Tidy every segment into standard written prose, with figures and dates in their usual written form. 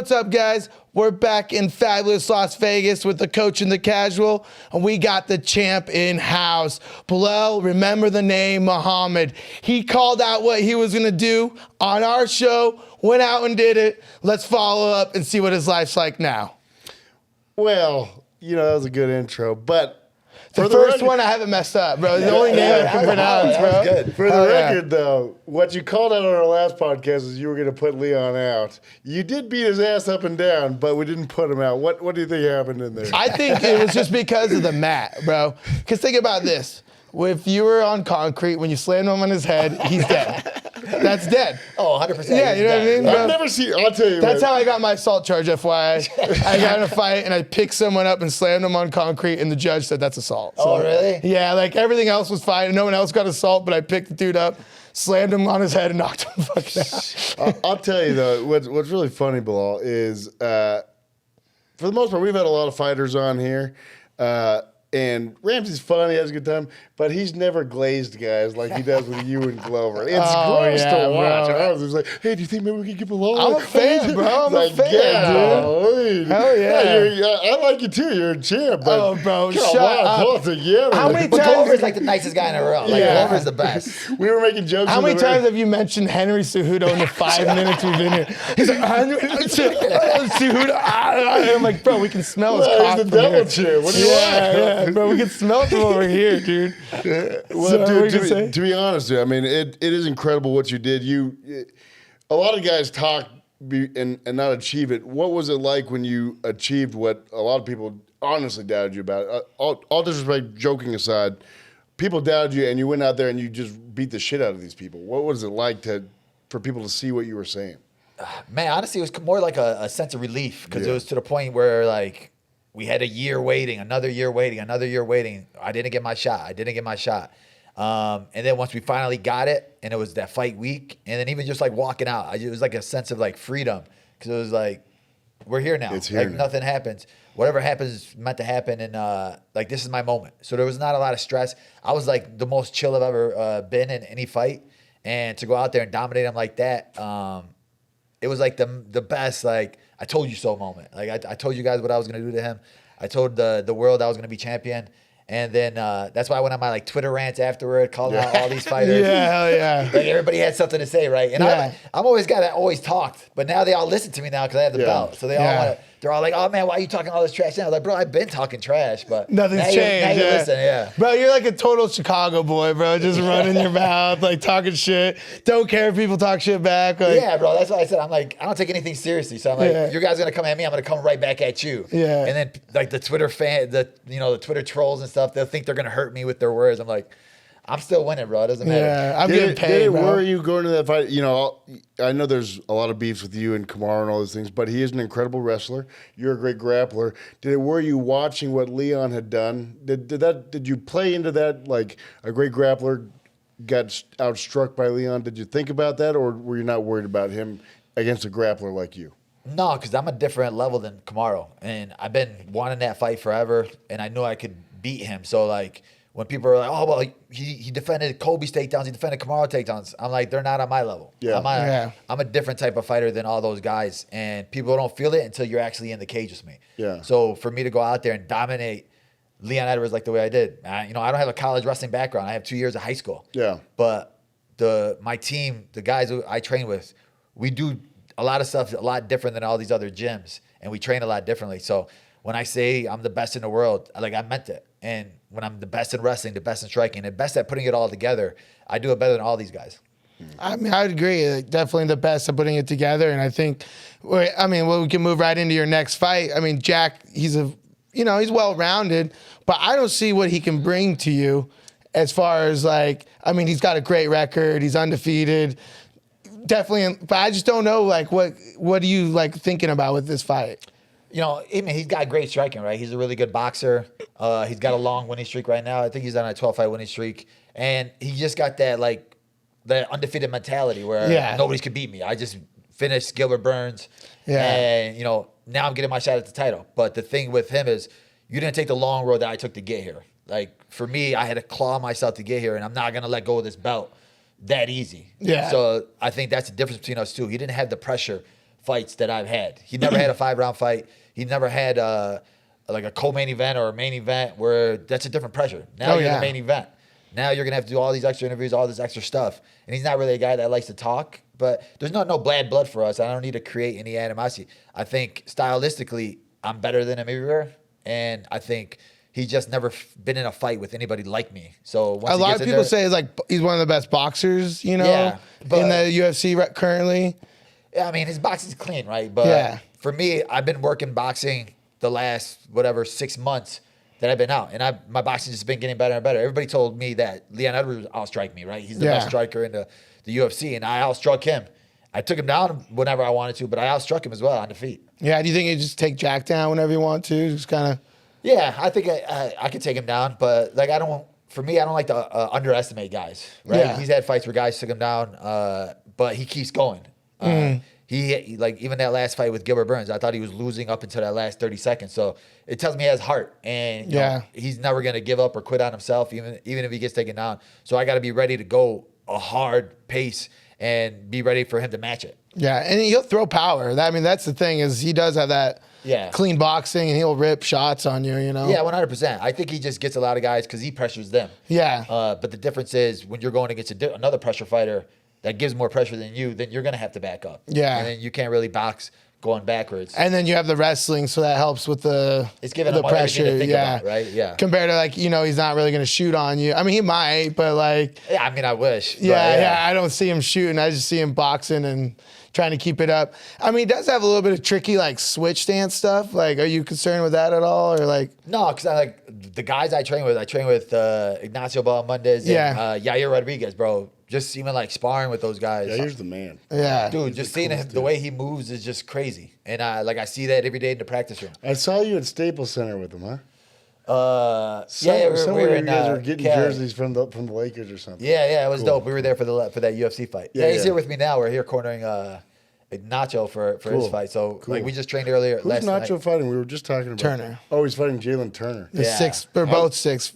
What's up, guys? We're back in fabulous Las Vegas with the coach and the casual, and we got the champ in house. Belal, remember the name, Muhammad. He called out what he was going to do on our show, went out and did it. Let's follow up and see what his life's like now. Well, that was a good intro, but the first one I haven't messed up, bro. The only name I can pronounce, bro. Good. For the record, though, what you called out on our last podcast is you were going to put Leon out. You did beat his ass up and down, but we didn't put him out. What do you think happened in there? I think it was just because of the mat, bro. Because think about this. If you were on concrete, when you slammed him on his head, he's dead. That's dead. Oh, 100%. Yeah, you know what I mean? I've never seen, I'll tell you. That's how I got my assault charge, FYI. I got in a fight and I picked someone up and slammed him on concrete, and the judge said that's assault. Oh, really? Yeah, like everything else was fine. No one else got assault, but I picked the dude up, slammed him on his head, and knocked him fucking out. I'll tell you, though, what's really funny, Belal, is for the most part, we've had a lot of fighters on here. And Ramsey's fun, he has a good time, but he's never glazed guys like he does with you and Glover. It's gross to watch. I was just like, hey, do you think maybe we could give Belal? I'm a fan, bro. I'm a fan, dude. Hell yeah. I like you too. You're a champ. But bro, come shut on, up. pull it together. How many But times? Glover's like the nicest guy in the world. Like, Glover's the best. We were making jokes. How many times have you mentioned Henry Cejudo in the 5 minutes we've been here? He's like, Henry Cejudo. I'm like, bro, we can smell his cock He's the from here. devil chair. What do you want? Yeah, bro, we can smell it from over here, dude. Well, So, what dude, you say? to be honest, dude, I mean, it is incredible what you did. A lot of guys talk and not achieve it. What was it like when you achieved what a lot of people honestly doubted you about? All disrespect, joking aside, people doubted you, and you went out there and you just beat the shit out of these people. What was it like for people to see what you were saying? Man, honestly, it was more like a sense of relief because it was to the point where, like, we had a year waiting, another year waiting, another year waiting. I didn't get my shot. And then once we finally got it, and it was that fight week, and then even just like walking out, it was like a sense of like freedom because it was like, we're here now. It's here like now. Nothing happens. Whatever happens is meant to happen, and like this is my moment. So there was not a lot of stress. I was like the most chill I've ever been in any fight, and to go out there and dominate him like that, it was like the best, like, I told you so moment. Like, I told you guys what I was going to do to him. I told the world I was going to be champion. And then that's why I went on my like Twitter rants afterward, calling out all these fighters. Yeah, hell yeah. Like, everybody had something to say, right? And I'm always guy that always talked. But now they all listen to me now because I have the belt. So they all want to. They're all like, oh, man, why are you talking all this trash now? I was like, bro, I've been talking trash, but Nothing's changed. Now you listen, Bro, you're like a total Chicago boy, bro. Just running your mouth, like talking shit. Don't care if people talk shit back. Like, yeah, bro. That's what I said. I'm like, I don't take anything seriously. So I'm like, you guys are gonna come at me, I'm gonna come right back at you. Yeah. And then like the Twitter the Twitter trolls and stuff, they'll think they're gonna hurt me with their words. I'm like, I'm still winning, bro. It doesn't matter. Yeah, I'm getting paid, Did it bro. worry you going to that fight? I know there's a lot of beefs with you and Kamaru and all those things, but he is an incredible wrestler. You're a great grappler. Did it worry you watching what Leon had done? Did you play into that, like a great grappler got outstruck by Leon? Did you think about that, or were you not worried about him against a grappler like you? No, because I'm a different level than Kamaru, and I've been wanting that fight forever, and I knew I could beat him. So like, when people are like, oh, well, he defended Kobe's takedowns, he defended Kamaru takedowns, I'm like, they're not on my level. Yeah. I'm a different type of fighter than all those guys, and people don't feel it until you're actually in the cage with me. Yeah. So for me to go out there and dominate Leon Edwards like the way I did, I don't have a college wrestling background. I have 2 years of high school. Yeah. But my team, the guys who I train with, we do a lot of stuff a lot different than all these other gyms, and we train a lot differently. So when I say I'm the best in the world, like, I meant it. And when I'm the best in wrestling, the best in striking, the best at putting it all together, I do it better than all these guys. I mean, I would agree. Like, definitely the best at putting it together. And I think, we can move right into your next fight. I mean, Jack, he's well-rounded, but I don't see what he can bring to you as far as he's got a great record. He's undefeated. Definitely. But I just don't know, like, what are you, like, thinking about with this fight? He's got great striking, right? He's a really good boxer. He's got a long winning streak right now. I think he's on a 12-fight winning streak. And he just got that undefeated mentality where nobody's could beat me. I just finished Gilbert Burns. Yeah. And, now I'm getting my shot at the title. But the thing with him is you didn't take the long road that I took to get here. Like, for me, I had to claw myself to get here, and I'm not going to let go of this belt that easy. Yeah. So I think that's the difference between us two. He didn't have the pressure fights that I've had. He never had a 5-round fight. He never had like a co-main event or a main event where that's a different pressure. Now you're the main event. Now you're going to have to do all these extra interviews, all this extra stuff. And he's not really a guy that likes to talk, but there's no bad blood for us. I don't need to create any animosity. I think stylistically, I'm better than him everywhere. And I think he's just never been in a fight with anybody like me. So once a lot of people say he's one of the best boxers, in the UFC currently. Yeah, I mean, his boxing's clean, right? But for me, I've been working boxing the last, 6 months that I've been out. And my boxing's just been getting better and better. Everybody told me that Leon Edwards outstrike me, right? He's the best striker in the UFC, and I outstruck him. I took him down whenever I wanted to, but I outstruck him as well on defeat. Yeah, do you think you just take Jack down whenever you want to? Just kind of... Yeah, I think I could take him down, but I don't like to underestimate guys, right? Yeah. He's had fights where guys took him down, but he keeps going. He even that last fight with Gilbert Burns, I thought he was losing up until that last 30 seconds. So it tells me he has heart, and you know, he's never going to give up or quit on himself, even if he gets taken down. So I got to be ready to go a hard pace and be ready for him to match it. Yeah, and he'll throw power. That's the thing, is he does have that clean boxing, and he'll rip shots on you, Yeah, 100%. I think he just gets a lot of guys because he pressures them. Yeah. But the difference is when you're going against another pressure fighter that gives more pressure than you, then you're going to have to back up. Yeah. And then you can't really box going backwards. And then you have the wrestling, so that helps with it's giving him pressure to think about, right? Yeah. Compared to he's not really going to shoot on you. I mean, he might, but yeah, I mean, I wish. Yeah, I don't see him shooting. I just see him boxing and trying to keep it up. I mean, he does have a little bit of tricky switch stance stuff. Are you concerned with that at all, or No, because the guys I train with Ignacio Balmundez and Yair Rodriguez, bro. Just even sparring with those guys. Yeah, he's the man. Yeah, dude. Just seeing him, the way he moves is just crazy, and I see that every day in the practice room. I saw you at Staples Center with him, huh? Somewhere you guys were getting jerseys from the Lakers or something. Yeah, it was dope. We were there for that UFC fight. Yeah, he's here with me now. We're here cornering Nacho for his fight. So we just trained earlier. Who's Nacho fighting? We were just talking about Turner. Oh, he's fighting Jalen Turner. They're both 6.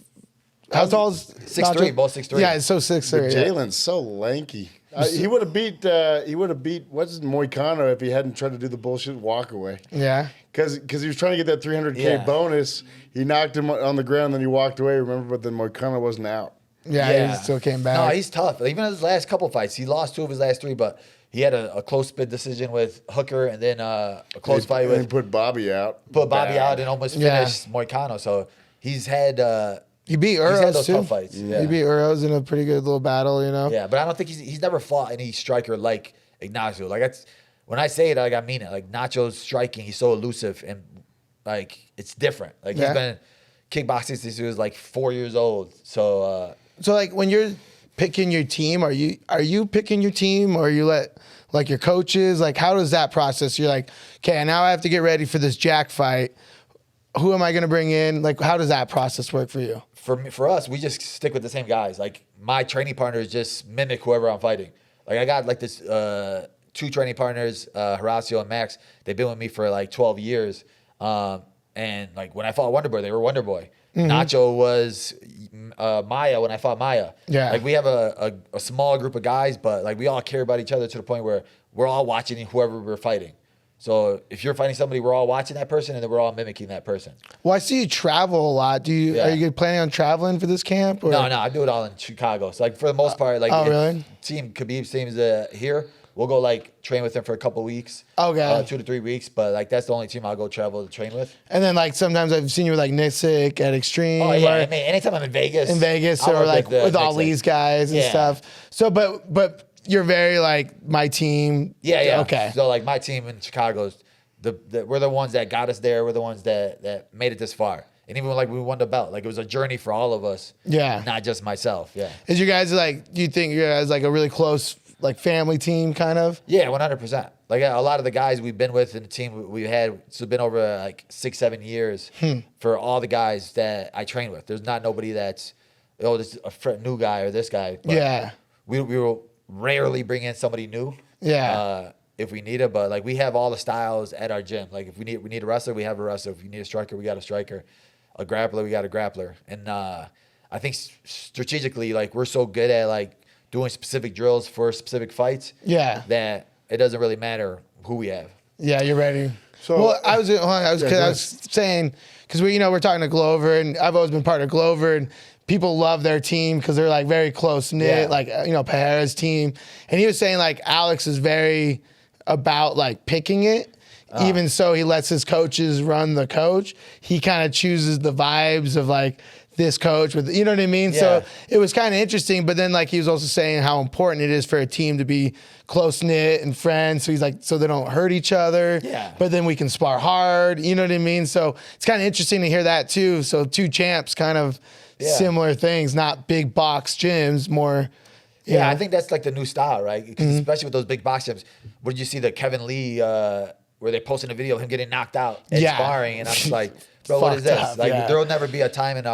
How tall is 6'3", both 6'3". Yeah, it's so 6'3". Jalen's so lanky. He would have beat Moicano if he hadn't tried to do the bullshit walk away. Yeah. Because he was trying to get that 300K bonus. He knocked him on the ground, then he walked away, remember? But then Moicano wasn't out. Yeah, he still came back. No, he's tough. Even his last couple fights, he lost 2 of his last 3, but he had a close split decision with Hooker, and then a close fight with... And he put Bobby out. And almost finished Moicano. So he's had... He beat Uros, he's had those too. tough fights. Yeah. He beat Uros in a pretty good little battle, Yeah, but I don't think he's never fought any striker like Ignacio. That's when I say it, I mean it. Nacho's striking, he's so elusive and it's different. He's been kickboxing since he was 4 years old. So when you're picking your team, are you picking your team, or you let your coaches? How does that process? You're okay, now I have to get ready for this Jack fight. Who am I going to bring in? How does that process work for you? For us, we just stick with the same guys. My training partners just mimic whoever I'm fighting. I got this 2 training partners, Horacio and Max. They've been with me for 12 years. And when I fought Wonder Boy, they were Wonder Boy. Mm-hmm. Nacho was Maya when I fought Maya. Yeah. We have a small group of guys, but we all care about each other to the point where we're all watching whoever we're fighting. So if you're fighting somebody, we're all watching that person, and then we're all mimicking that person. Well, I see you travel a lot. Are you planning on traveling for this camp? Or? No, I do it all in Chicago. So for the most part, really? Team Khabib seems here. We'll go train with them for a couple weeks. Okay. 2 to 3 weeks, but that's the only team I'll go travel to train with. And then sometimes I've seen you with Nissick at Extreme. Oh yeah, I mean, anytime I'm in Vegas. Or with all these guys and stuff. So, but you're very my team. Yeah. Okay. So my team in Chicago, we're the ones that got us there. We're the ones that made it this far. And even we won the belt, it was a journey for all of us. Yeah. Not just myself. Yeah. Is you guys do you think you guys a really close family team kind of? Yeah, 100%. A lot of the guys we've been with in the team we had, it's been over 6-7 years for all the guys that I train with. There's not nobody that's this is a new guy or this guy. But we will rarely bring in somebody new. Yeah. If we need it, but we have all the styles at our gym. If we need a wrestler, we have a wrestler. If we need a striker, we got a striker. A grappler, we got a grappler. And I think strategically, we're so good at doing specific drills for specific fights. Yeah. That it doesn't really matter who we have. Yeah, you're ready. So- well, I was saying because we're talking to Glover, and I've always been part of Glover, and people love their team because they're like very close knit, like Pereira's team, and he was saying like Alex is very about like picking it. Even so, he lets his coaches run the coach. He kind of chooses the vibes of like this coach with, you know what I mean? Yeah. So it was kind of interesting, but then like he was also saying how important it is for a team to be close knit and friends. So he's like, so they don't hurt each other. Yeah. But then we can spar hard. You know what I mean? So it's kind of interesting to hear that too. So two champs, kind of similar things, not big box gyms, more. Yeah, I think that's like the new style, right? 'Cause especially with those big box gyms. What did you see the Kevin Lee where they posted a video of him getting knocked out at sparring, and I'm just like, bro, what is this? Fucked up, Like, yeah. there will never be a time in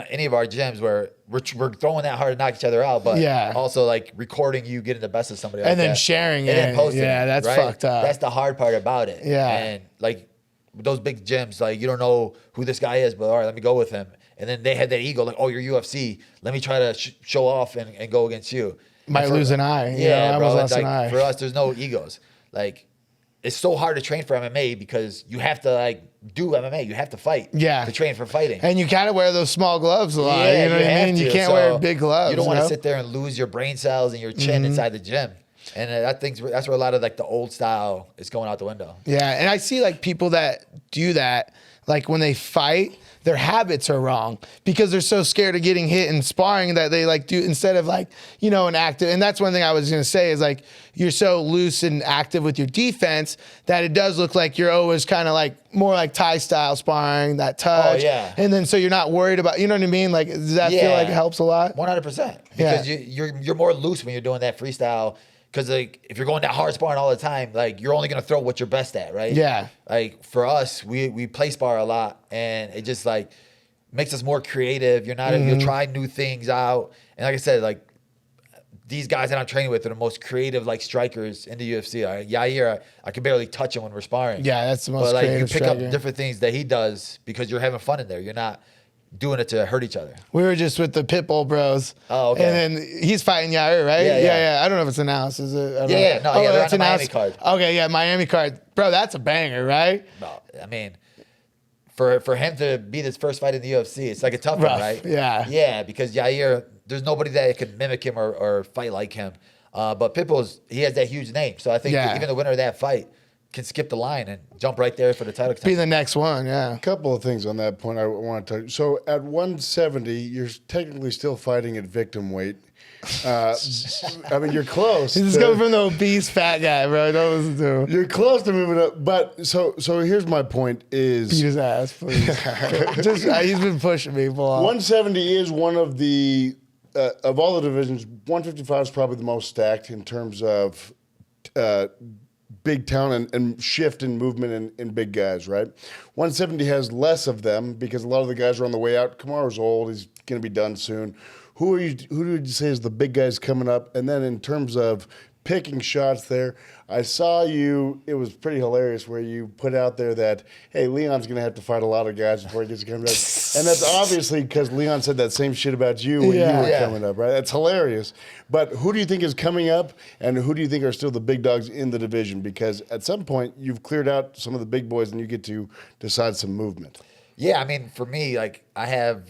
any of our gyms where we're throwing that hard to knock each other out, but also like recording you getting the best of somebody, And like then that, sharing and it. then posting Yeah, it, that's right? fucked up. That's the hard part about it. Yeah. And like with those big gyms, like you don't know who this guy is, but all right, let me go with him. And then they had that ego, like, oh, you're UFC. Let me try to show off and go against you. Might lose an eye. Yeah, I bro. almost lost Like, an eye. for us, there's no egos. Like, it's so hard to train for MMA because you have to like do MMA. You have to fight. Yeah. To train for fighting. And you kind of wear those small gloves a lot. Yeah, you know what I have mean? You to. can't So wear big gloves. You don't want to know? sit there and lose your brain cells and your chin inside the gym. And that's where a lot of like the old style is going out the window. Yeah, and I see like people that do that, like when they fight, their habits are wrong because they're so scared of getting hit and sparring that they like do instead of like, an active. And that's one thing I was going to say is like, you're so loose and active with your defense that it does look like you're always kind of like more like Thai style sparring, that touch. Oh, yeah. And then so you're not worried about, you know what I mean? Like, does that feel like it helps a lot? 100%. Because you're more loose when you're doing that freestyle. Because like if you're going that hard sparring all the time, like you're only gonna throw what you're best at, right? Yeah. Like for us, we play spar a lot, and it just like makes us more creative. You'll try new things out, and like I said, like these guys that I'm training with are the most creative like strikers in the UFC. Right? Yair, I can barely touch him when we're sparring. Yeah, that's the most But like you creative pick striker. up different things that he does because you're having fun in there. You're not doing it to hurt each other. We were just with the Pitbull Bros. Oh, okay. And then he's fighting Yair, right? Yeah. I don't know if it's announced. Is it? I don't Yeah, know. no, yeah, they're that's on the Miami announced? card. Okay, yeah, Miami card. Bro, that's a banger, right? No, I mean, for him to be his first fight in the UFC, it's like a tough Rough, one, right? yeah. Yeah, because Yair, there's nobody that could mimic him or fight like him. But Pitbull's, he has that huge name. So I think even the winner of that fight can skip the line and jump right there for the title Be contest. the next one, yeah. A couple of things on that point I want to touch. So at 170, you're technically still fighting at victim weight. I mean, you're close. He's just coming from the obese fat guy, bro. Don't listen to him. You're close to moving up, but so here's my point: is Beat his ass, please. He's been pushing people off. 170 is one of the of all the divisions. 155 is probably the most stacked in terms of big talent and shift in movement in big guys, right? 170 has less of them because a lot of the guys are on the way out. Kamaru's old; he's going to be done soon. Who would you say is the big guys coming up? And then in terms of picking shots there, I saw you, it was pretty hilarious where you put out there that, hey, Leon's going to have to fight a lot of guys before he gets to come up. And that's obviously because Leon said that same shit about you when you were coming up, right? That's hilarious. But who do you think is coming up, and who do you think are still the big dogs in the division? Because at some point, you've cleared out some of the big boys and you get to decide some movement. Yeah, I mean, for me, like I have,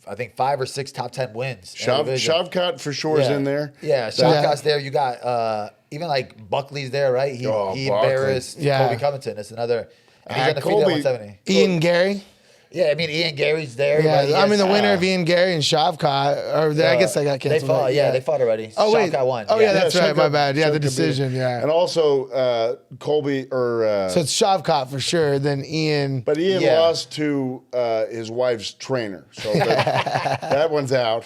I think 5 or 6 top 10 wins. Shavkat for sure is in there. Yeah, Shavkat's there. You got even like Buckley's there, right? He embarrassed Kobe Covington. That's another. And he's undefeated at 170. Ian Gary. Yeah, I mean Ian Gary's there. Yeah, I mean the winner of Ian Gary and Shavkat, or I guess they got canceled. They fought. Yeah, they fought already. Oh wait, Shavkat won. Oh yeah, that's right. My Shavkat- bad. Yeah, the Shavkat decision. beat him. Yeah. And also Colby or. So it's Shavkat for sure. Then Ian. But Ian lost to his wife's trainer, so that one's out.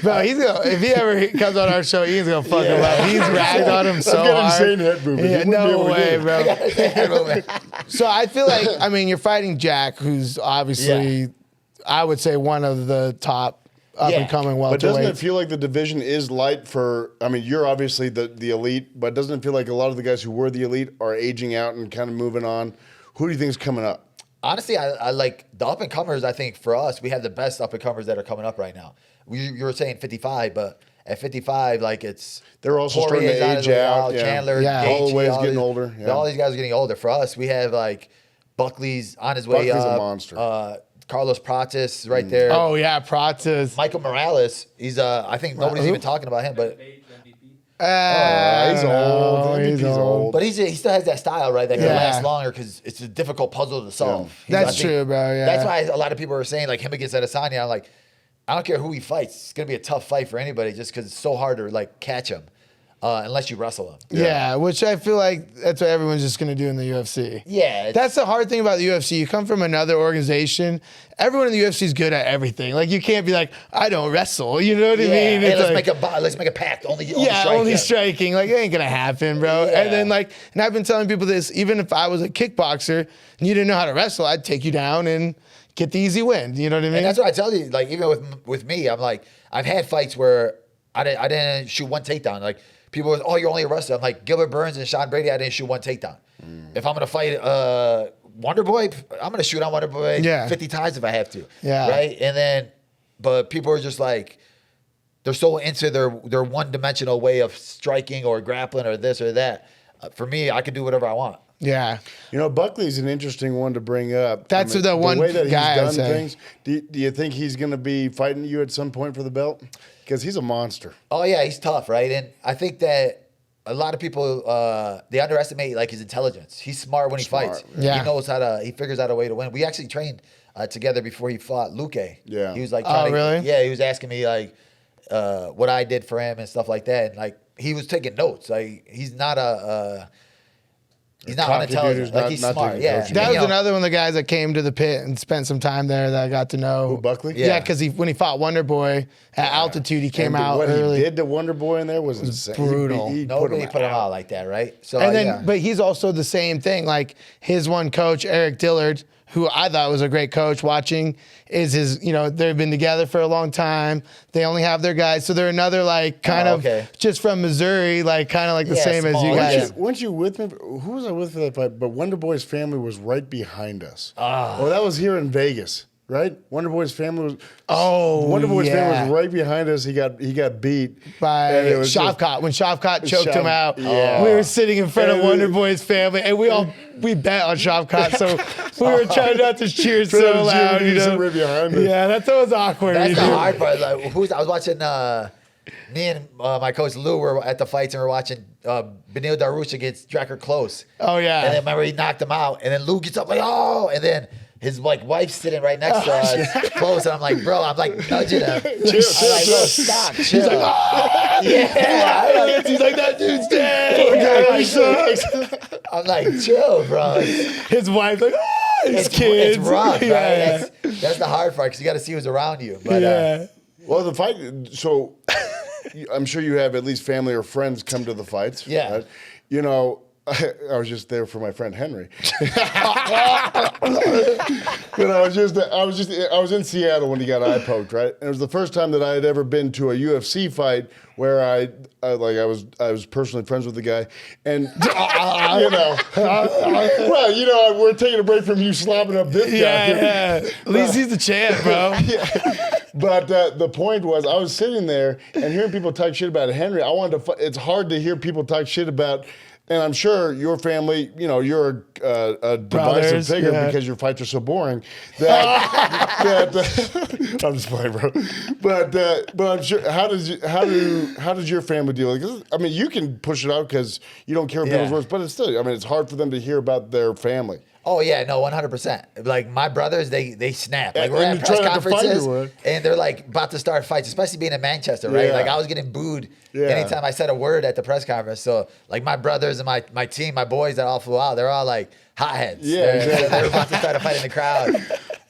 Bro, he's gonna if he ever comes on our show, Ian's gonna fuck him up. He's ragged on him so I've got hard. insane head movement. Yeah, He wouldn't be no able to way, do it. bro. So I feel like you're fighting Jack, who's obviously I would say one of the top up and coming But doesn't it welterweights. feel like the division is light for? I mean, you're obviously the elite, but doesn't it feel like a lot of the guys who were the elite are aging out and kind of moving on? Who do you think is coming up? Honestly, I like the up and comers. I think for us, we have the best up and comers that are coming up right now. You were saying 55, but at 55, like they're also starting Poirier's to age out. Yeah. Chandler, Yeah. Gaethje, Holloway's getting these- older. Yeah. All these guys are getting older. For us, we have like Buckley's on his way Buckley's up. a monster. Carlos Pratis right there. Oh yeah, Pratis. Michael Morales. He's I think nobody's who? even talking about him, but He's old. He's He's old. old. he still has that style, right? That can Yeah. last longer because it's a difficult puzzle to solve. That's I think true, bro, yeah. That's why a lot of people are saying like him against Adesanya. I'm like, I don't care who he fights. It's gonna be a tough fight for anybody just because it's so hard to like catch him unless you wrestle him. Yeah, which I feel like that's what everyone's just gonna do in the UFC. Yeah, That's the hard thing about the UFC. You come from another organization. Everyone in the UFC is good at everything. Like you can't be like, I don't wrestle. You know what I mean? Hey, It's let's like, make a pact. Only only striking. Like it ain't gonna happen, bro. Yeah. And then like, and I've been telling people this. Even if I was a kickboxer and you didn't know how to wrestle, I'd take you down and get the easy win. You know what I mean? And that's what I tell you. Like even with me, I'm like, I've had fights where I didn't shoot one takedown. Like people was, oh, you're only a wrestler. I'm like Gilbert Burns and Sean Brady. I didn't shoot one takedown. If I'm gonna fight Wonder Boy, I'm gonna shoot on Wonder Boy 50 times if I have to. Yeah. Right. And then, but people are just like, they're so into their one-dimensional way of striking or grappling or this or that. For me, I can do whatever I want. Yeah. You know, Buckley's an interesting one to bring up. That's the one way that guy I he's done say. things. Do you think he's going to be fighting you at some point for the belt? Because he's a monster. Oh yeah, he's tough, right? And I think that a lot of people they underestimate like his intelligence. He's smart when he fights. Yeah. He knows he figures out a way to win. We actually trained together before he fought Luque. Yeah. He was like, really? Yeah, he was asking me like what I did for him and stuff like that. And like he was taking notes. Like he's not he's not cocky dude unintelligent. who's Like not- he's not smart. taking Yeah. coaching. That And, was you know, another one of the guys that came to the pit and spent some time there that I got to know. Who, Buckley? Yeah, because when he fought Wonder Boy at altitude, he came And out what early. he did to Wonder Boy in there was insane. brutal. He Nobody put him out like that, right? So And then, yeah. but he's also the same thing. Like his one coach, Eric Dillard, who I thought was a great coach watching, is his, they've been together for a long time. They only have their guys. So they're another like kind of just from Missouri, like kind of like the Yeah, same as small. you guys. Weren't you with me? Who was I with for that fight? But Wonder Boy's family was right behind us. Oh, that was here in Vegas, right? Wonder Boy's family was. Wonder Boy's family was right behind us. He got beat By and it was just- Shavkat. When Shavkat choked him out, Yeah. we were sitting in front of And Wonder Boy's family, and we bet on Shavkat, so we were trying not to cheer so loud. Right behind us. Yeah, that was awkward. That's the hard part. Like, I was watching. Me and my coach Lou were at the fights and we're watching Benil Dariush against Drakkar Close. Oh yeah. And then remember he knocked him out, and then Lou gets up like, oh, and then his like wife's sitting right next to us, close, and I'm like, bro, I'm like nudging him. I'm like, bro, stop, chill. He's like, oh, yeah. He's like, that dude's dead. I'm like, chill, bro. His wife, like, oh, his It's kids. rough, right? Yeah. That's the hard part because you got to see who's around you. But Yeah. Well, the fight. So, I'm sure you have at least family or friends come to the fights. Yeah. Right? I was just there for my friend Henry. But I was in Seattle when he got eye poked, right? And it was the first time that I had ever been to a UFC fight where I was personally friends with the guy, and we're taking a break from you slopping up this guy. Yeah. At least he's the champ, bro. But the point was, I was sitting there and hearing people talk shit about Henry. I wanted to. It's hard to hear people talk shit about. And I'm sure your family, you're a divisive figure because your fights are so boring. I'm just playing, bro. But I'm sure. How does your family deal with it? I mean, you can push it out because you don't care people's words, but it's still. I mean, it's hard for them to hear about their family. oh yeah, no, 100%. Like my brothers, they snap. Like And we're you at try press not to fight conferences, anyone. and they're like about to start fights, especially being in Manchester, right? Yeah. Like I was getting booed Yeah. anytime I said a word at the press conference. So like my brothers and my team, my boys that all flew out, they're all like hotheads. Yeah, they're about to start a fight in the crowd.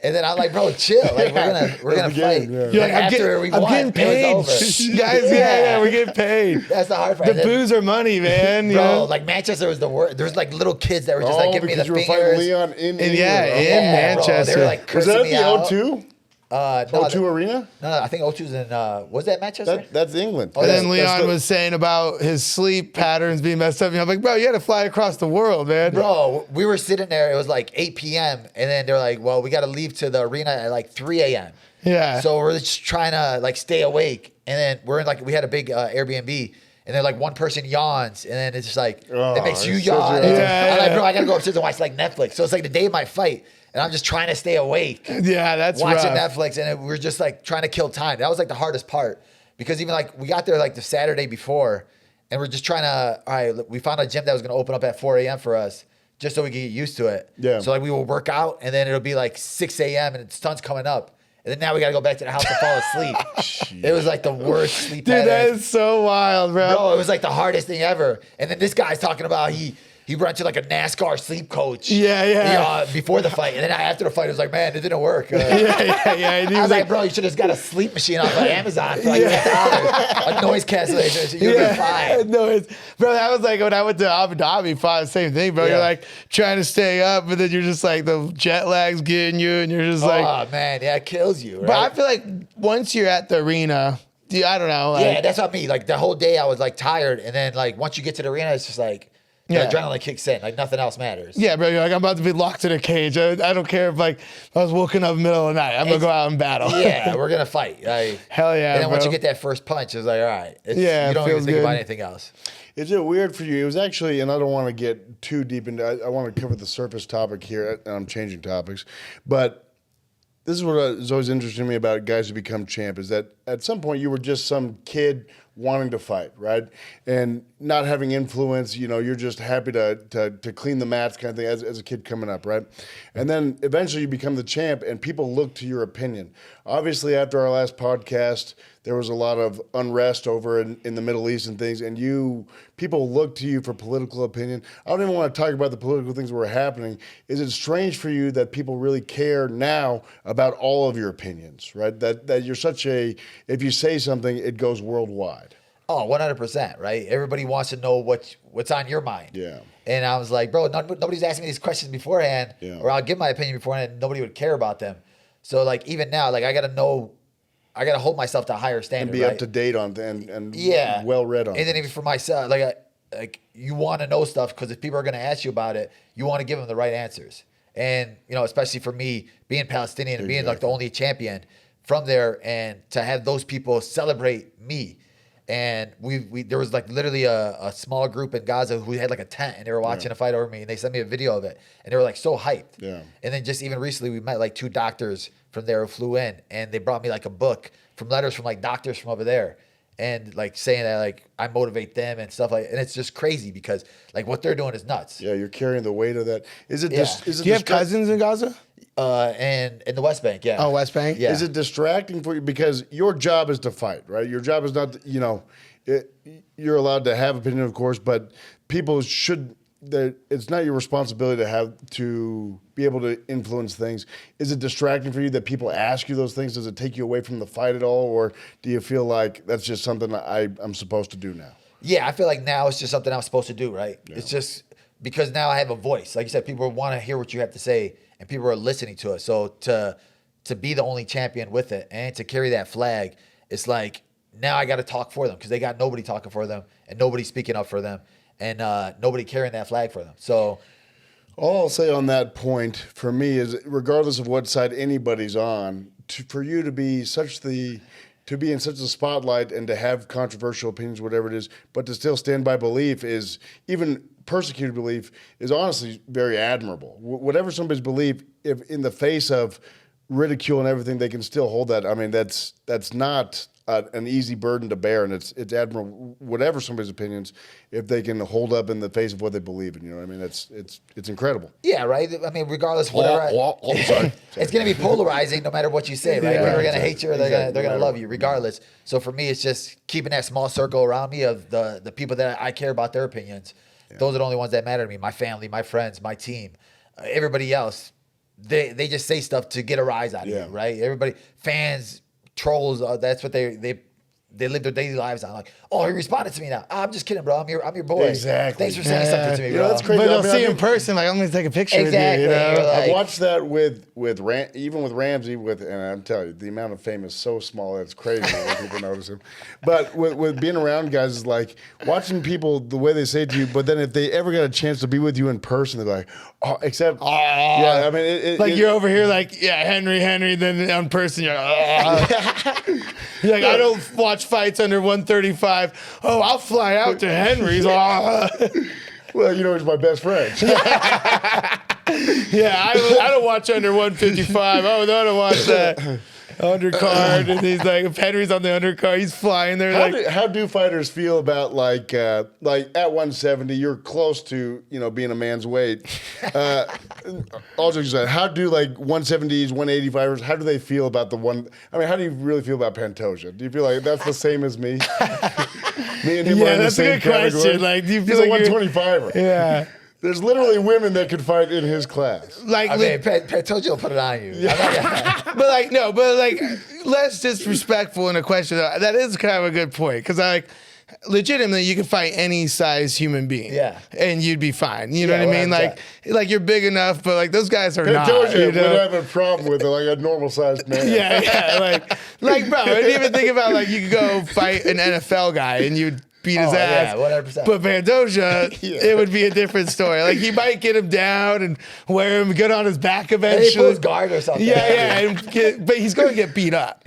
And then I'm like, bro, chill. Like we're gonna the fight. game, yeah. Like, You're like, after we won, I'm getting paid. it was over. Guys, yeah, we're getting paid. That's the hard part. The And then- booze are money, man. Bro, like Manchester was the worst. There's like little kids that were just like giving me the because you were fingers. fighting Leon in England. yeah, right? in Yeah, bro, Manchester. they were like Was cursing that at me the out. O2? No, O2 Arena? No, I think O2's in. Was that Manchester? That's England. And then That's Leon the- was saying about his sleep patterns being messed up. And I'm like, bro, you had to fly across the world, man. Bro, we were sitting there. It was like 8 p.m. And then they're like, well, we got to leave to the arena at like 3 a.m. Yeah. So we're just trying to like stay awake. and then we had a big Airbnb. And then like one person yawns, and then it's just like it makes you yawn. I'm like, bro, I gotta go upstairs and watch like Netflix. So it's like the day of my fight, and I'm just trying to stay awake. Yeah, that's watching rough. Netflix, and we're just like trying to kill time. That was like the hardest part because even like we got there like the Saturday before, and we're just trying to. All right, we found a gym that was gonna open up at 4 a.m. for us, just so we could get used to it. Yeah. So like we will work out, and then it'll be like 6 a.m. and the sun's coming up. And then now we got to go back to the house to fall asleep. It was like the worst sleep Dude, pattern. that is so wild, bro. Bro, it was like the hardest thing ever. And then this guy's talking about he ran to like a NASCAR sleep coach. Yeah. Before the fight. And then after the fight, it was like, man, it didn't work. Yeah. And I was like, bro, you should have just got a sleep machine off of Amazon for like $10. A noise cancellation. You'll be fine. Bro, that was like when I went to Abu Dhabi, the same thing, bro. Yeah. You're like trying to stay up, but then you're just like the jet lag's getting you, and you're just like, oh, man, yeah, it kills you. Right? But I feel like once you're at the arena, I don't know. Yeah, that's what I mean. Like the whole day I was like tired. And then like once you get to the arena, it's just like, the adrenaline kicks in. Like nothing else matters. Yeah, bro. You're like, I'm about to be locked in a cage. I don't care if like I was woken up in the middle of the night. I'm gonna go out and battle. Yeah, we're gonna fight. Like, hell yeah. And then once bro. you get that first punch, it's like, all right. You it don't even feels think good. about anything else. Is it weird for you? It was actually, and I don't want to get too deep into. I want to cover the surface topic here, and I'm changing topics, but. This is what is always interesting to me about guys who become champ is that at some point you were just some kid wanting to fight, right? And not having influence, you're just happy to clean the mats kind of thing as a kid coming up, right? And then eventually you become the champ and people look to your opinion. Obviously, after our last podcast, there was a lot of unrest over in the Middle East and things, and people look to you for political opinion. I don't even want to talk about the political things that were happening. Is it strange for you that people really care now about all of your opinions, right? That you're if you say something, it goes worldwide. Oh, 100%, right? Everybody wants to know what's on your mind. Yeah. And I was like, bro, nobody's asking me these questions beforehand, or I'll give my opinion beforehand, and nobody would care about them. So like even now, like I got to hold myself to a higher standard. And be up to date on and well read on. And then even for myself, like you want to know stuff because if people are going to ask you about it, you want to give them the right answers. And especially for me being Palestinian and being like the only champion from there, and to have those people celebrate me. And there was like literally a small group in Gaza who had like a tent and they were watching a fight over me, and they sent me a video of it and they were like so hyped. Yeah. And then just even recently we met like 2 doctors from there who flew in, and they brought me like a book from letters from like doctors from over there, and like saying that like I motivate them and stuff like, and it's just crazy because like what they're doing is nuts. Yeah, you're carrying the weight of that. Is it? Yeah. Is it Do you have cousins in Gaza? And in the West Bank, yeah. Oh, West Bank? Yeah. Is it distracting for you? Because your job is to fight, right? Your job is not, you're allowed to have opinion, of course, but people it's not your responsibility to be able to influence things. Is it distracting for you that people ask you those things? Does it take you away from the fight at all? Or do you feel like that's just something I'm supposed to do now? Yeah, I feel like now it's just something I'm supposed to do, right? Yeah. It's just because now I have a voice. Like you said, people want to hear what you have to say, and people are listening to it. So to be the only champion with it and to carry that flag, it's like now I got to talk for them because they got nobody talking for them and nobody speaking up for them and nobody carrying that flag for them. So all I'll say on that point for me is, regardless of what side anybody's on, for you to be in such a spotlight and to have controversial opinions, whatever it is, but to still stand by belief is, even persecuted belief, is honestly very admirable. Whatever somebody's belief, if in the face of ridicule and everything, they can still hold that. I mean, that's not an easy burden to bear, and it's admirable. Whatever somebody's opinions, if they can hold up in the face of what they believe in, you know what I mean? It's incredible. Yeah, right. I mean, regardless of whatever, sorry. it's going to be polarizing no matter what you say, right? People are going to hate you or they're going to love you, regardless. So for me, it's just keeping that small circle around me of the people that I care about their opinions. Yeah. Those are the only ones that matter to me. My family, my friends, my team, everybody else. They just say stuff to get a rise out of you, right? Everybody, fans, trolls, that's what they live their daily lives on. Like, oh, he responded to me now. Oh, I'm just kidding, bro. I'm your boy. Exactly. Thanks for saying something to me, bro. That's crazy. But they'll see in person, like, I'm going to take a picture exactly. with you. I've watched that even with Ramsey, and I'm telling you, the amount of fame is so small, it's crazy when people notice him. But with being around guys, is like watching people, the way they say it to you, but then if they ever got a chance to be with you in person, they're like, oh, except, yeah, I mean, you're over here like, yeah, Henry, then in person, you're like, you're like, I don't watch watch fights under 135. Oh, I'll fly out to Henry's. Well, you know, he's my best friend. Yeah, I don't watch under 155. Oh, no, I don't watch that undercard. And he's like, if Henry's on the undercard, he's flying there. How do fighters feel about like at 170, you're close to, you know, being a man's weight. Also, how do like 170s, 185ers, how do they feel about the one? I mean, how do you really feel about Pantoja? Do you feel like that's the same as me? Me and him are in the same category. Question. Like, do you feel he's like a 125er. Yeah. There's literally women that could fight in his class. Like, I mean, Pantoja will put it on you. Yeah. but less disrespectful in a question. That is kind of a good point because legitimately, you can fight any size human being. Yeah. And you'd be fine. You know what I mean? Like you're big enough, but like those guys are not. Pantoja You know? would have a problem with it, like a normal sized man. Yeah. Like bro, I didn't even think about like you could go fight an NFL guy and you'd beat his ass. Yeah, 100%. But Pantoja, it would be a different story. Like he might get him down and wear him good on his back eventually. Maybe pull his guard or something. Yeah. But he's going to get beat up.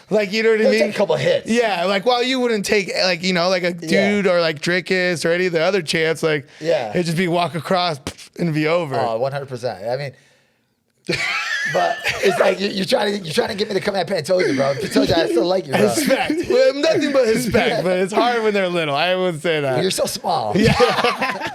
Like, you know what I mean? Take a couple hits. Yeah. Like, while you wouldn't take like, you know, like a dude or like Drickus or any of the other champs, like, it'd just be walk across and it'd be over. Oh, 100%. I mean, but it's like you're trying to get me to come at Pantoja, bro. Pantoja, I still like you, bro. Respect. Well, nothing but respect, but it's hard when they're little. I would say that. You're so small. Yeah.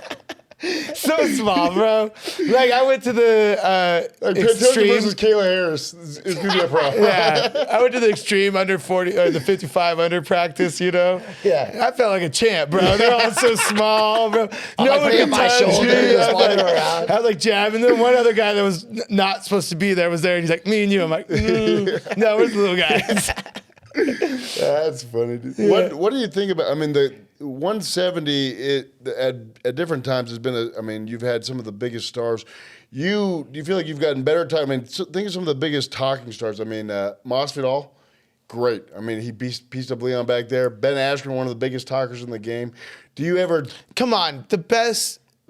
So small, bro. Like I went to the extreme versus Kayla Harris is gonna be a problem. Yeah, I went to the extreme under 40 or the 55 under practice. You know. Yeah. I felt like a champ, bro. They're all so small, bro. No one can touch me. I was like jabbing them. One other guy that was not supposed to be there was there, and he's like, "Me and you." I'm like, "No, we're the little guys." That's funny. Dude. Yeah. What do you think about? I mean, the 170 at different times has been. I mean, you've had some of the biggest stars. Do you feel like you've gotten better time? I mean, think of some of the biggest talking stars. I mean, Masvidal, great. I mean, he pieced up Leon back there. Ben Askren, one of the biggest talkers in the game. Do you ever? Come on, the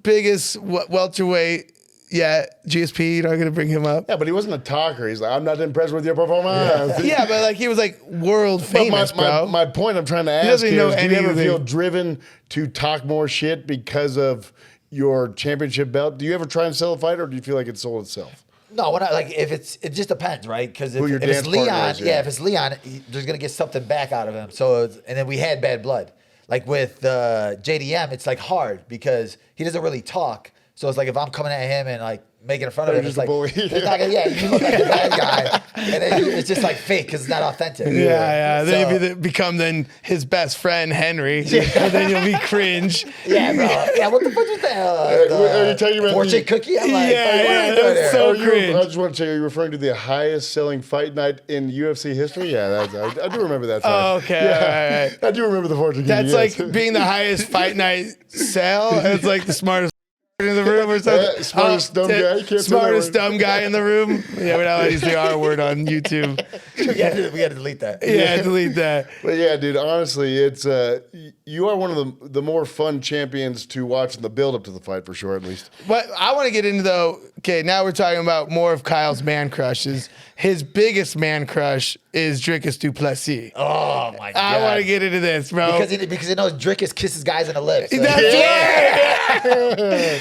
biggest welterweight. Yeah, GSP, you're not going to bring him up? Yeah, but he wasn't a talker. He's like, I'm not impressed with your performance. Yeah, but like he was like world famous, bro. My point I'm trying to ask is, do you ever anything. feel driven to talk more shit because of your championship belt? Do you ever try and sell a fight, or do you feel like it sold itself? No, it just depends, right? Because if your it's dance Leon, partner is, if it's Leon, there's gonna get something back out of him. So, and then we had bad blood. Like with JDM, it's like hard because he doesn't really talk. So it's like if I'm coming at him and like making fun of him, it's like, it's not gonna, you look like the bad guy, and then it's just like fake because it's not authentic. Yeah. Then you become his best friend Henry, and then you'll be cringe. Yeah, bro. Yeah, what the fuck was that? Are you talking about fortune cookie? I'm like, that's so cringe. I just want to say, are you referring to the highest selling fight night in UFC history? Yeah, I do remember that. Oh, okay, yeah. all right. I do remember the fortune cookie. That's like being the highest fight night sale. It's like the smartest in the room or something. Smartest dumb guy. You can't smartest dumb guy in the room. Yeah, we're not allowed to use the R word on YouTube. Yeah, we got to delete that. Yeah, delete that. But yeah, dude, honestly, it's you are one of the more fun champions to watch in the build up to the fight for sure, at least. What I want to get into though, okay, now we're talking about more of Kyle's man crushes. His biggest man crush is Drickus du Plessis. Oh my god! I want to get into this, bro. Because he knows Drickus kisses guys in the lips. So. That's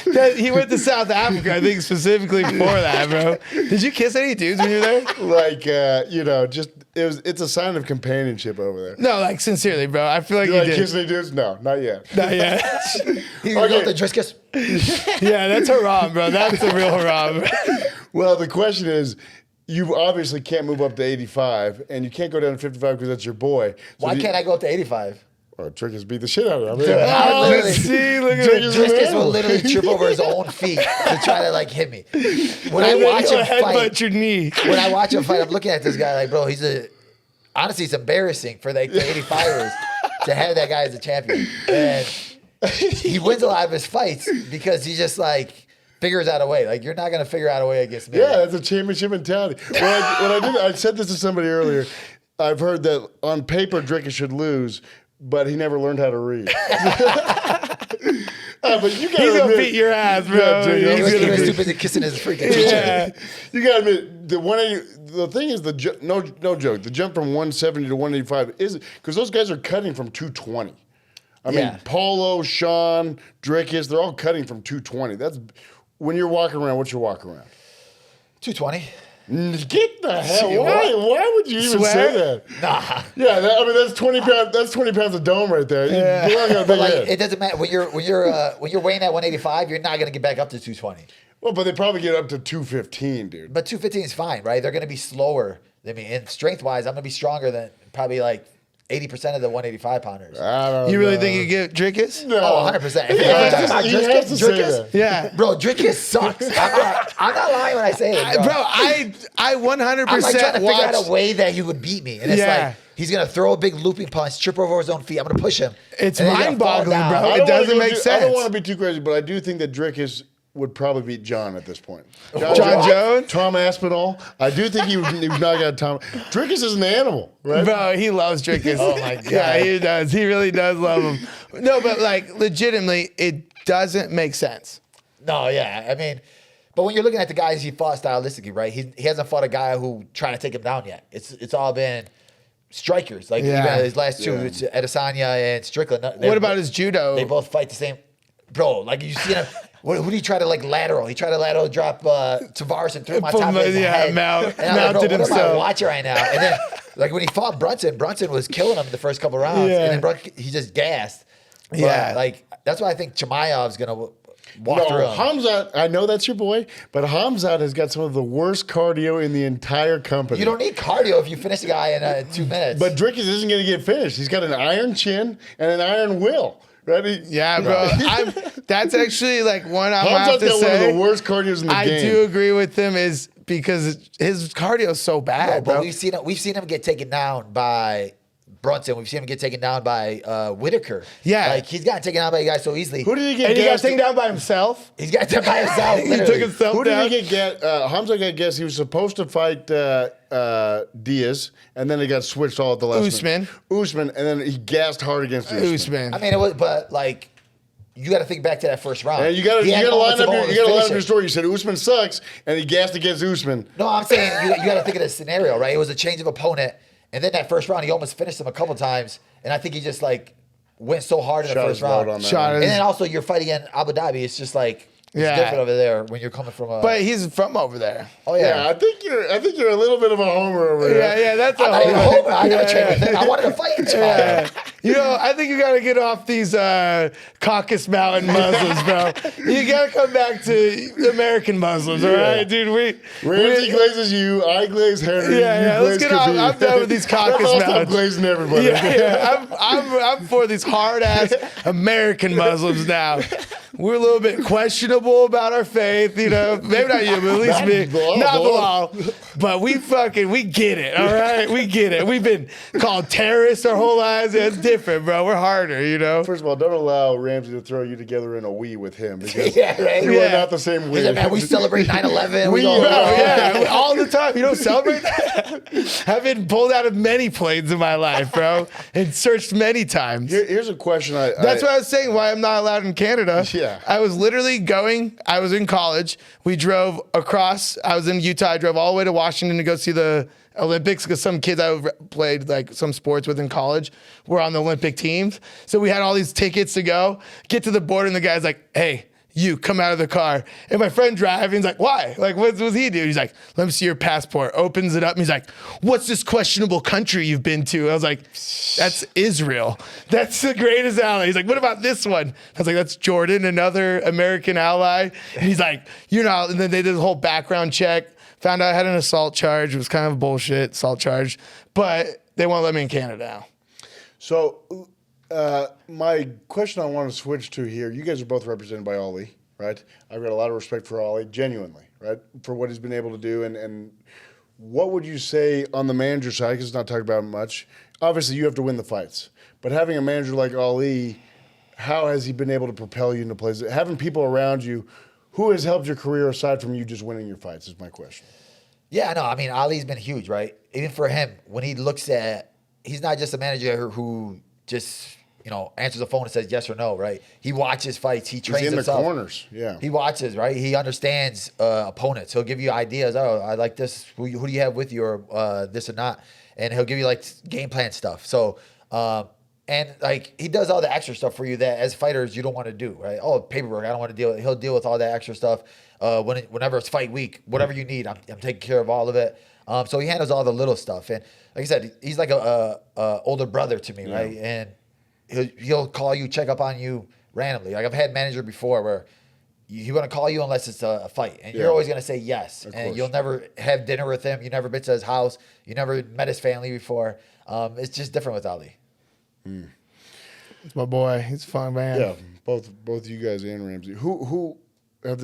right. He went to South Africa, I think specifically for that, bro. Did you kiss any dudes when you were there? Like, just it's a sign of companionship over there. No, like sincerely, bro. I feel like you did. Kissing any dudes? No, not yet. Not yet. You know the Drickus? Yeah, that's haram, bro. That's a real haram. Well, the question is, you obviously can't move up to 85, and you can't go down to 55 because that's your boy. So Why can't I go up to 85? Oh, Drickus beat the shit out of him. Dude, Look at Drickus will literally trip over his own feet to try to like hit me. When I watch him fight, your knee. When I watch him fight, I'm looking at this guy like, bro, honestly, it's embarrassing for the 85ers to have that guy as a champion. And he wins a lot of his fights because he just like figures out a way. Like, you're not going to figure out a way against me. Yeah, that's a championship mentality. I said this to somebody earlier. I've heard that on paper, Drickus should lose, but he never learned how to read. I But you gotta He's gonna admit, beat your ass, bro. Yeah, Jake, He was He's gonna too beat- busy kissing his freaking teacher. Yeah. you gotta admit the 180. The thing is no joke. The jump from 170 to 185 is because those guys are cutting from 220. I mean, Paulo, Sean, Drickus, they're all cutting from 220. That's when you're walking around. What's your walk around? 220. Get the hell! Why would you even Swear? say that? Nah. Yeah, that's 20 pounds. That's 20 pounds of dome right there. Yeah. You got a But big like, head. it doesn't matter when you're weighing at 185. You're not gonna get back up to 220. Well, but they probably get up to 215, dude. But 215 is fine, right? They're gonna be slower than me, and strength wise, I'm gonna be stronger than probably like 80% of the 185 pounders. I don't You really know. think you get Drickus? No. Oh, 100%. If He you're has talking to- about he has to say that. Yeah. Bro, Drickus sucks. I'm not lying when I say it, bro. Bro, I 100% I'm like trying to figure out watched. a way that he would beat me. And it's Yeah. like, he's going to throw a big looping punch, trip over his own feet. I'm going to push him. It's And then he's gonna fall mind-boggling, down. bro. I don't It wanna doesn't go make I sense. don't want to be too crazy, but I do think that Drickus would probably beat John at this point. John Jones? Tom Aspinall. I do think he would knock out Tom. Drickus is an animal, right? Bro, he loves Drickus. Oh, my God. Yeah, he does. He really does love him. No, but like legitimately, it doesn't make sense. No, yeah. I mean, but when you're looking at the guys he fought stylistically, right? He hasn't fought a guy who trying to take him down yet. It's all been strikers. Like Yeah. even his last two, Yeah. it's Adesanya and Strickland. What about his judo? They both fight the same. Bro, like you see him. Who did he try to like lateral? He tried to lateral drop Tavares and threw him on top of his head. Mount, And I'm like, bro, mounted what am I himself. watching right now? And then like when he fought Brunson was killing him the first couple rounds. Yeah. And then he just gassed. But, Yeah. like that's why I think Chimaev's gonna walk through No, him. Hamzat, I know that's your boy, but Hamzat has got some of the worst cardio in the entire company. You don't need cardio if you finish a guy in 2 minutes. But Drickus isn't going to get finished. He's got an iron chin and an iron will. Right? Yeah, bro. That's actually like one I Hamzat's have to got one of say. the worst cardios in the I game. do agree with him is because his cardio is so bad, but bro. we've seen him get taken down by Brunson. We've seen him get taken down by Whitaker. Yeah. Like he's gotten taken down by guys so easily. Who did he get And he got gassed? taken down by himself. He's got taken by himself. He literally. took himself Who down. did he get? Hamzat got gassed. He was supposed to fight Diaz, and then he got switched all at the last minute. Usman, and then he gassed hard against Usman. Usman. I mean, it was, but like, you got to think back to that first round. And you got He had to line moments up of your, almost you got to line up finishing. your story. You said Usman sucks, and he gassed against Usman. No, I'm saying you got to think of the scenario, right? It was a change of opponent, and then that first round, he almost finished him a couple times, and I think he just like went so hard in the Shot first his load round. on that Shot one. his- And then also you're fighting in Abu Dhabi. It's just like it's Yeah. different over there when you're coming from a. But he's from over there. oh Yeah, yeah. I think you're a little bit of a homer over there. Yeah, that's I'm not even a home. I got Yeah. to train with him. I wanted to fight each other. You know, I think you got to get off these Caucasus Mountain Muslims, bro. You got to come back to American Muslims, all right, dude? Ramsey glazes you, I glaze Henry. Yeah, you let's glaze get off. Khabib. I'm done with these Caucasus Let's all stop Mountains. glazing everybody. Yeah, I'm for these hard ass American Muslims now. We're a little bit questionable about our faith, you know. Maybe not you, but at least Not me. Bilal. Not Bilal. But we get it, all right? We get it. We've been called terrorists our whole lives. It's different, bro. We're harder, you know. First of all, don't allow Ramsey to throw you together in a we with him because Yeah, right. you Yeah. are not the same He's we. like, man, we celebrate 9/11. We We go, are. Bro, yeah, all the time. You don't celebrate that? I've been pulled out of many planes in my life, bro, and searched many times. Here's a question. That's what I was saying, why I'm not allowed in Canada. Yeah. I was literally I was in college. We drove across, I was in Utah. I drove all the way to Washington to go see the Olympics because some kids I played like some sports with in college were on the Olympic teams. So we had all these tickets to go. Get to the border and the guy's like, hey, you come out of the car. And my friend driving's like, why? Like, what's he do? He's like, let me see your passport. Opens it up and he's like, what's this questionable country you've been to? I was like, that's Israel. That's the greatest ally. He's like, what about this one? I was like, that's Jordan, another American ally. And he's like, you're not. And then they did a whole background check. Found out I had an assault charge. It was kind of bullshit, assault charge. But they won't let me in Canada now. So, my question I want to switch to here, you guys are both represented by Ali, right? I've got a lot of respect for Ali, genuinely, right? For what he's been able to do. And what would you say on the manager side, because it's not talked about much, obviously you have to win the fights. But having a manager like Ali, how has he been able to propel you into places? Having people around you, who has helped your career aside from you just winning your fights is my question. Yeah, no, I mean, Ali's been huge, right? Even for him, when he looks at, he's not just a manager who just, answers the phone and says yes or no, right? He watches fights. He trains He's in himself. the corners. Yeah. He watches, right? He understands opponents. He'll give you ideas. Oh, I like this. Who do you have with you, or this or not? And he'll give you like game plan stuff. So, and like he does all the extra stuff for you that as fighters you don't want to do, right? Oh, paperwork, I don't want to deal with. He'll deal with all that extra stuff. Whenever it's fight week, whatever you need, I'm taking care of all of it. So he handles all the little stuff. And like I said, he's like a older brother to me, right? And he'll call you, check up on you randomly. Like I've had manager before where he's going to call you unless it's a fight. And you're always going to say yes. And you'll never have dinner with him. You never been to his house. You never met his family before. It's just different with Ali. It's my boy. He's a fun man. Yeah, both you guys and Ramsey. Has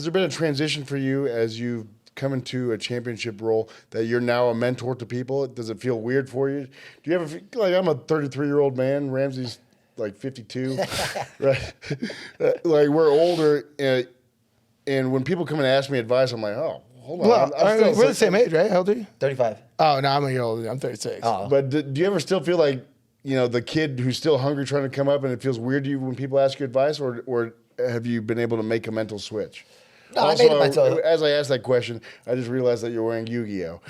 there been a transition for you as you've come into a championship role that you're now a mentor to people? Does it feel weird for you? Do you ever feel like I'm a 33-year-old man, Ramsey's like 52, right? Like we're older, and when people come and ask me advice, I'm like, oh, hold on. Well, we're the same age, right? How old are you? 35. Oh, no, I'm a year older. I'm 36. Oh. But do you ever still feel like, the kid who's still hungry trying to come up, and it feels weird to you when people ask you advice, or have you been able to make a mental switch? No, also, I made it mental. As I asked that question, I just realized that you're wearing Yu-Gi-Oh.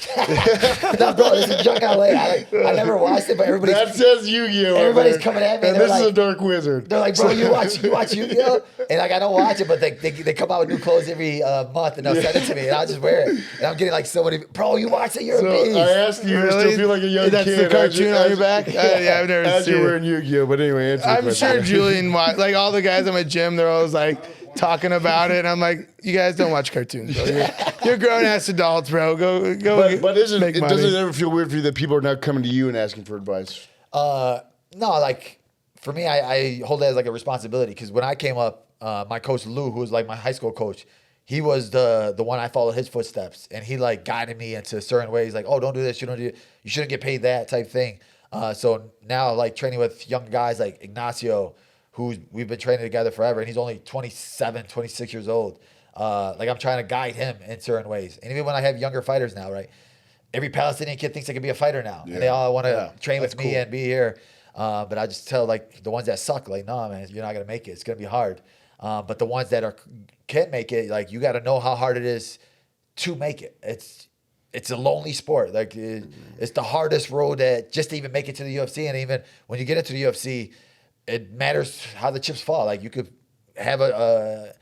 No, bro, this is Junk LA. I never watched it, but everybody's That says Yu-Gi-Oh. everybody's coming at me. And this is a dark wizard. They're like, bro, you watch Yu-Gi-Oh? And like, I don't watch it, but they come out with new clothes every month, and they'll send it to me, and I'll just wear it. And I'm getting like so many, bro, you watch it, you're a beast. I asked you, you still feel like a young That's kid. the cartoon on your back? Yeah, I've never as seen you're it. wearing Yu-Gi-Oh. But anyway, answer the I'm question. sure Julian, like all the guys at my gym, they're always like talking about it. And I'm like, you guys don't watch cartoons, bro. You're grown-ass adults, bro. Go. But doesn't make it money. ever feel weird for you that people are now coming to you and asking for advice? No, like for me, I hold it as like a responsibility because when I came up, my coach Lou, who was like my high school coach, he was the one I followed his footsteps, and he like guided me into certain ways, like, oh, don't do this, you shouldn't get paid that type thing. So now like training with young guys like Ignacio, we've been training together forever, and he's only 27, 26 years old. Like I'm trying to guide him in certain ways. And even when I have younger fighters now, right? Every Palestinian kid thinks they can be a fighter now. And they all want to train with me and be here. But I just tell like the ones that suck, like, no, man, you're not going to make it. It's going to be hard. But the ones that can make it, like you got to know how hard it is to make it. It's a lonely sport. Like it's the hardest road just to even make it to the UFC. And even when you get into the UFC, it matters how the chips fall. Like you could have a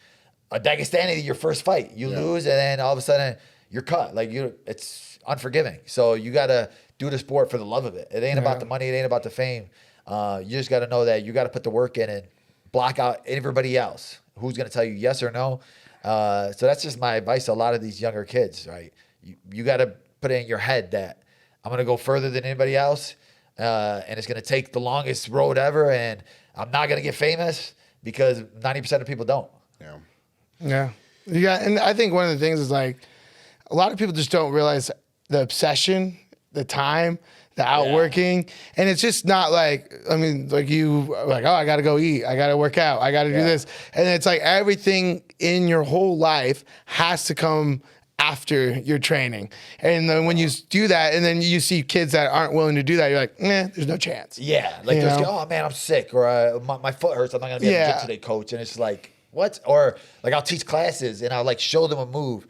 Dagestani your first fight, you lose, and then all of a sudden you're cut. Like it's unforgiving. So you gotta do the sport for the love of it. It ain't about the money. It ain't about the fame. You just gotta know that you gotta put the work in and block out everybody else who's gonna tell you yes or no. So that's just my advice to a lot of these younger kids. Right? You gotta put it in your head that I'm gonna go further than anybody else. And it's going to take the longest road ever, and I'm not going to get famous because 90% of people don't. Yeah. And I think one of the things is like a lot of people just don't realize the obsession, the time, the outworking, and it's just not like, I mean, like you like, oh, I got to go eat, I got to work out, I got to do this, and it's like everything in your whole life has to come after your training. And then when you do that, and then you see kids that aren't willing to do that, you're like, there's no chance. Yeah. Like, oh man, I'm sick, or my foot hurts, I'm not going to be able to get today, coach. And it's like, what? Or like I'll teach classes and I'll like show them a move.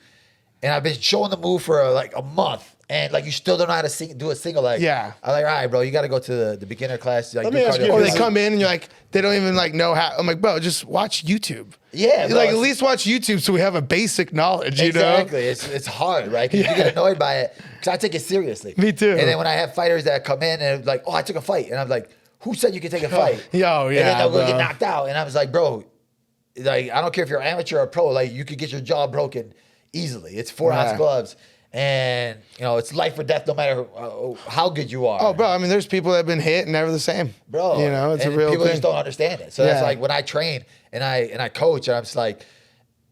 And I've been showing the move for like a month. And like you still don't know how to do a single leg. Yeah. I'm like, all right, bro, you got to go to the beginner class. Like, Let me ask you, Or they come in and you're like, they don't even like know how. I'm like, bro, just watch YouTube. Yeah, bro, like at least watch YouTube so we have a basic knowledge. You know, exactly. It's hard, right? 'Cause you get annoyed by it because I take it seriously. Me too. And then when I have fighters that come in and like, oh, I took a fight, and I'm like, who said you could take a fight? Yo, yeah, And then they'll bro. get knocked out, and I was like, bro, like I don't care if you're amateur or pro, like you could get your jaw broken easily. It's 4-ounce gloves. And, it's life or death no matter how good you are. Oh, bro, I mean, there's people that have been hit and never the same. Bro. It's a real people thing. just don't understand it. So that's like when I train and I coach, I'm just like,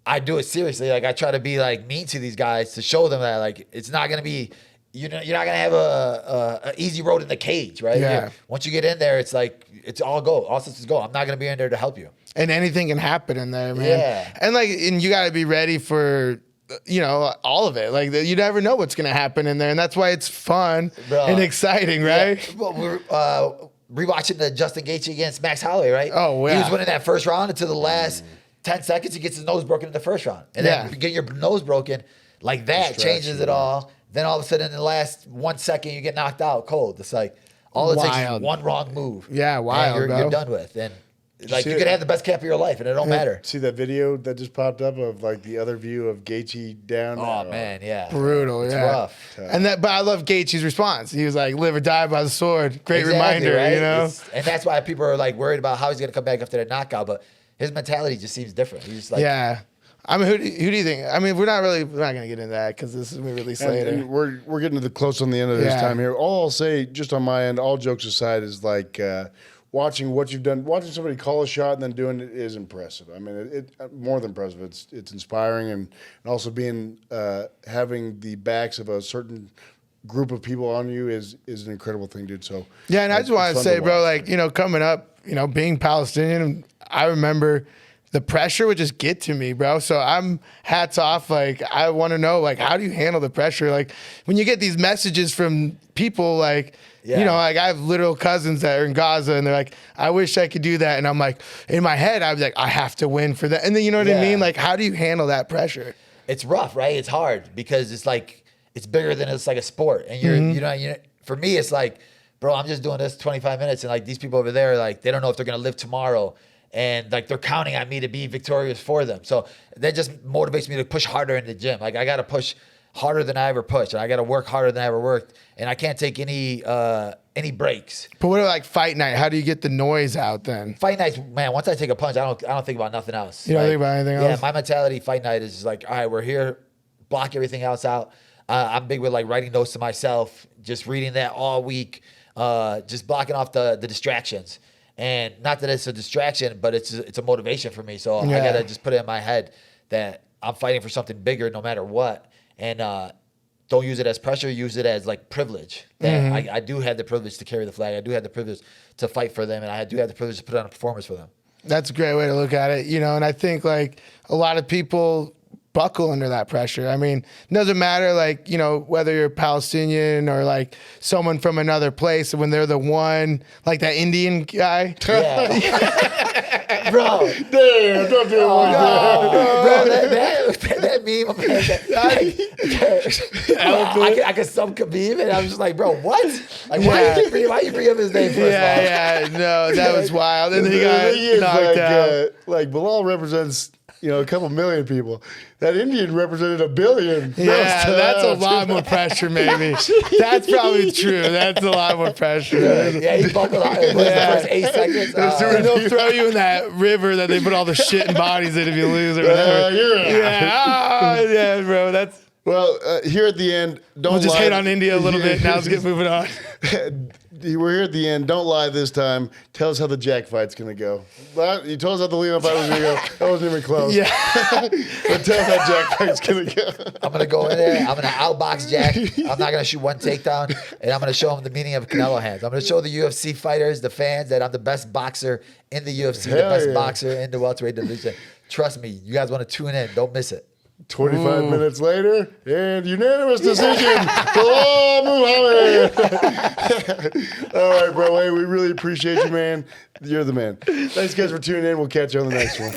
I do it seriously. Like I try to be like mean to these guys to show them that like it's not going to be, you're not going to have a easy road in the cage, right? Yeah. Once you get in there, it's like, it's all go. All systems go. I'm not going to be in there to help you. And anything can happen in there, man. Yeah. And you got to be ready for, all of it. Like you never know what's going to happen in there. And that's why it's fun and exciting, right? Yeah. Well, rewatching the Justin Gaethje against Max Holloway, right? Oh, yeah. He was winning that first round until the last 10 seconds. He gets his nose broken in the first round. And then you get your nose broken, like that changes it all. Then all of a sudden, in the last 1 second, you get knocked out cold. It's like all it takes is one wrong move. Yeah, wild, and you're done with. And like you could have the best camp of your life, and it don't matter. See that video that just popped up of like the other view of Gaethje down? Oh man, yeah, brutal. it's yeah, rough. But I love Gaethje's response. He was like, "Live or die by the sword." Great reminder, right? you know. And that's why people are like worried about how he's gonna come back after that knockout. But his mentality just seems different. He's just like, yeah. I mean, who do you think? I mean, we're not gonna get into that because this is gonna be released later. And we're getting to the close on the end of this time here. All I'll say, just on my end, all jokes aside, is like watching what you've done, watching somebody call a shot and then doing it is impressive. I mean, it more than impressive. It's inspiring, and also being having the backs of a certain group of people on you is an incredible thing, dude. So yeah, and I just want to say, bro, like, you know, coming up, you know, being Palestinian, I remember the pressure would just get to me, bro. So I'm hats off. Like, I want to know, like, how do you handle the pressure? Like, when you get these messages from people, like, you know, like I have literal cousins that are in Gaza and they're like, I wish I could do that. And I'm like, in my head, I was like, I have to win for that. And then, you know what I mean? Like, how do you handle that pressure? It's rough, right? It's hard because it's like, it's bigger than it's like a sport. And you're, for me, it's like, bro, I'm just doing this 25 minutes. And like these people over there, like, they don't know if they're going to live tomorrow. And like they're counting on me to be victorious for them. So that just motivates me to push harder in the gym. Like I got to push harder than I ever pushed. And I got to work harder than I ever worked. And I can't take any breaks. But what about like fight night? How do you get the noise out then? Fight nights, man, once I take a punch, I don't think about nothing else. You don't think about anything else? Yeah, my mentality fight night is just like, all right, we're here, block everything else out. I'm big with like writing notes to myself, just reading that all week, just blocking off the distractions. And not that it's a distraction, but it's a motivation for me. So I got to just put it in my head that I'm fighting for something bigger no matter what. And don't use it as pressure, use it as like privilege. That I do have the privilege to carry the flag. I do have the privilege to fight for them. And I do have the privilege to put on a performance for them. That's a great way to look at it, you know, and I think like a lot of people buckle under that pressure. I mean, it doesn't matter, like, you know, whether you're Palestinian or like someone from another place, when they're the one, like that Indian guy. Yeah. Bro. Damn, don't do it like that. Bro, that meme, I could sub Khabib, and I'm just like, bro, what? Like, why you bring up his name first? No, that was wild. And then he got knocked out. Like, Belal represents, you know, a couple million people. That Indian represented 1 billion. Yeah, that's a lot more pressure, maybe. That's probably true. That's a lot more pressure. Yeah, he buckled out the first 8 seconds. And they'll throw you in that river that they put all the shit and bodies in if you lose or whatever. Yeah, bro. That's. Well, here at the end, we'll just hate on India a little bit. Now let's get moving on. We're here at the end. Don't lie this time. Tell us how the Jack fight's going to go. You told us how the Leon fight was going to go. That wasn't even close. Yeah. But tell us how Jack fight's going to go. I'm going to go in there. I'm going to outbox Jack. I'm not going to shoot one takedown. And I'm going to show him the meaning of Canelo hands. I'm going to show the UFC fighters, the fans, that I'm the best boxer in the UFC, the best boxer in the welterweight division. Trust me. You guys want to tune in. Don't miss it. 25 minutes later, and unanimous decision, Belal Muhammad. All right, bro. Hey, we really appreciate you, man. You're the man. Thanks, guys, for tuning in. We'll catch you on the next one.